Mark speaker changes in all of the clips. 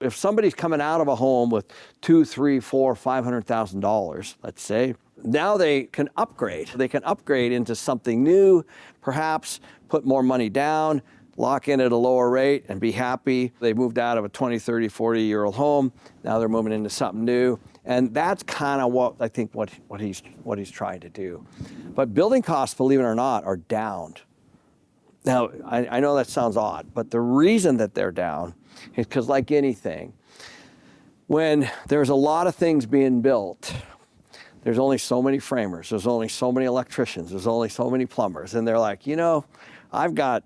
Speaker 1: If somebody's coming out of a home with $200,000, $300,000, $400,000, $500,000, let's say, now they can upgrade. They can upgrade into something new, perhaps put more money down, lock in at a lower rate and be happy. They moved out of a 20, 30, 40-year-old home. Now they're moving into something new. And that's kind of what I think what he's trying to do. But building costs, believe it or not, are down. Now, I know that sounds odd, but the reason that they're down is because, like anything, when there's a lot of things being built, there's only so many framers, there's only so many electricians, there's only so many plumbers. And they're like, I've got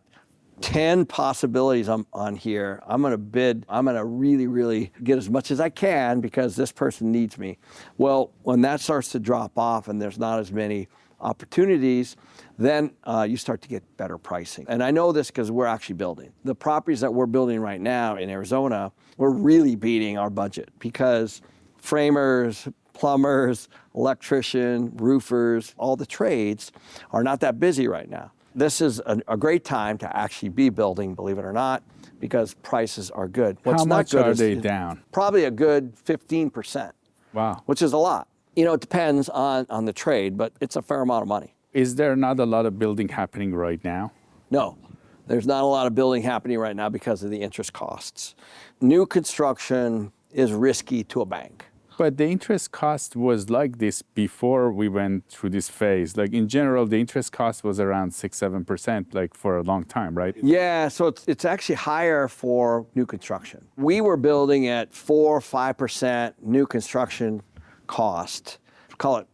Speaker 1: 10 possibilities on here. I'm going to bid. I'm going to really, really get as much as I can because this person needs me. Well, when that starts to drop off and there's not as many opportunities, then you start to get better pricing. And I know this because we're actually building. The properties that we're building right now in Arizona, we're really beating our budget because framers, plumbers, electrician, roofers, all the trades are not that busy right now. This is a great time to actually be building, believe it or not, because prices are good.
Speaker 2: How much are they down?
Speaker 1: Probably a good 15%.
Speaker 2: Wow.
Speaker 1: Which is a lot. It depends on the trade, but it's a fair amount of money.
Speaker 2: Is there not a lot of building happening right now?
Speaker 1: No, there's not a lot of building happening right now because of the interest costs. New construction is risky to a bank.
Speaker 2: But the interest cost was like this before we went through this phase. Like in general, the interest cost was around 6-7%, like for a long time, right?
Speaker 1: Yeah, so it's actually higher for new construction. We were building at 4-5% new construction cost, call it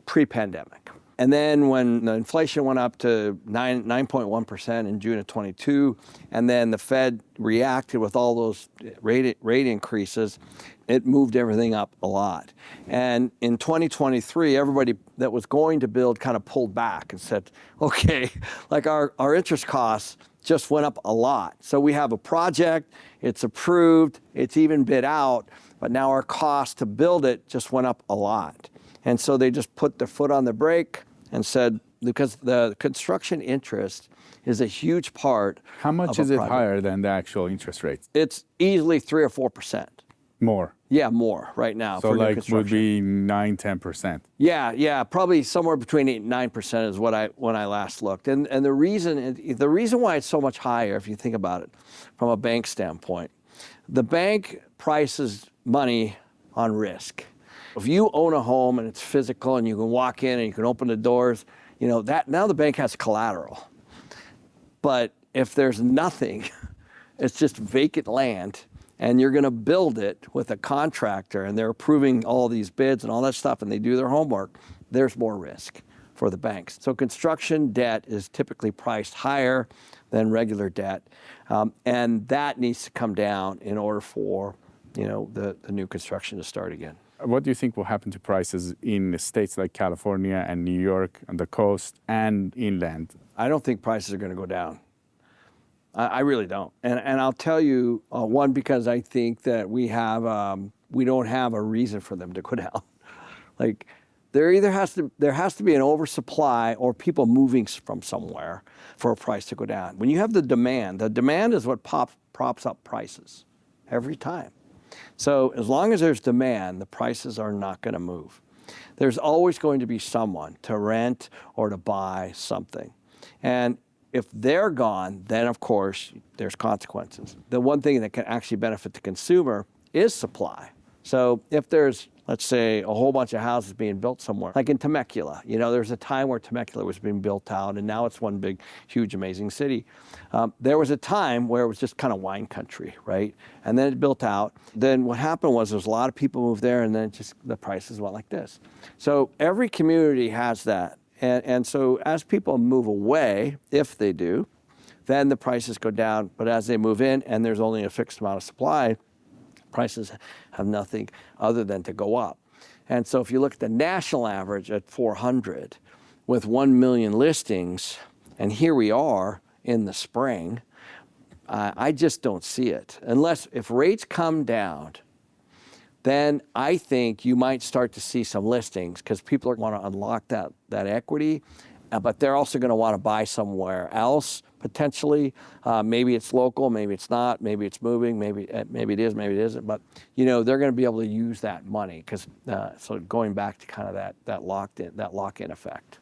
Speaker 1: pre-pandemic. And then when the inflation went up to 9.1% in June of 22, and then the Fed reacted with all those rate increases, it moved everything up a lot. And in 2023, everybody that was going to build kind of pulled back and said, okay, like our interest costs just went up a lot. So we have a project, it's approved, it's even bid out, but now our cost to build it just went up a lot. And so they just put their foot on the brake and said, because the construction interest is a huge part.
Speaker 2: How much is it higher than the actual interest rates?
Speaker 1: It's easily 3 or 4%.
Speaker 2: More?
Speaker 1: Yeah, more right now.
Speaker 2: So
Speaker 1: for
Speaker 2: like
Speaker 1: new construction.
Speaker 2: would be 9-10%.
Speaker 1: Yeah, probably somewhere between 8 and 9% is when I last looked. And the reason why it's so much higher, if you think about it from a bank standpoint, the bank prices money on risk. If you own a home and it's physical and you can walk in and you can open the doors, that now the bank has collateral. But if there's nothing, it's just vacant land, and you're going to build it with a contractor and they're approving all these bids and all that stuff and they do their homework, there's more risk for the banks. So construction debt is typically priced higher than regular debt, and that needs to come down in order for the new construction to start again.
Speaker 2: What do you think will happen to prices in states like California and New York on the coast and inland?
Speaker 1: I don't think prices are going to go down. I really don't. And I'll tell you, one, because I think that we don't have a reason for them to go down. Like there has to be an oversupply or people moving from somewhere for a price to go down. When you have the demand is what props up prices every time. So as long as there's demand, the prices are not going to move. There's always going to be someone to rent or to buy something. And if they're gone, then of course there's consequences. The one thing that can actually benefit the consumer is supply. So if there's, let's say, a whole bunch of houses being built somewhere, like in Temecula, there's a time where Temecula was being built out and now it's one big, huge, amazing city. There was a time where it was just kind of wine country, right? And then it built out. Then what happened was there's a lot of people moved there and then just the prices went like this. So every community has that. And so as people move away, if they do, then the prices go down. But as they move in and there's only a fixed amount of supply, prices have nothing other than to go up. And so if you look at the national average at 400 with 1 million listings, and here we are in the spring, I just don't see it. Unless if rates come down, then I think you might start to see some listings because people want to unlock that equity but they're also going to want to buy somewhere else potentially. Maybe it's local, maybe it's not, maybe it's moving, maybe it is, maybe it isn't. But they're going to be able to use that money because so going back to kind of that lock-in effect.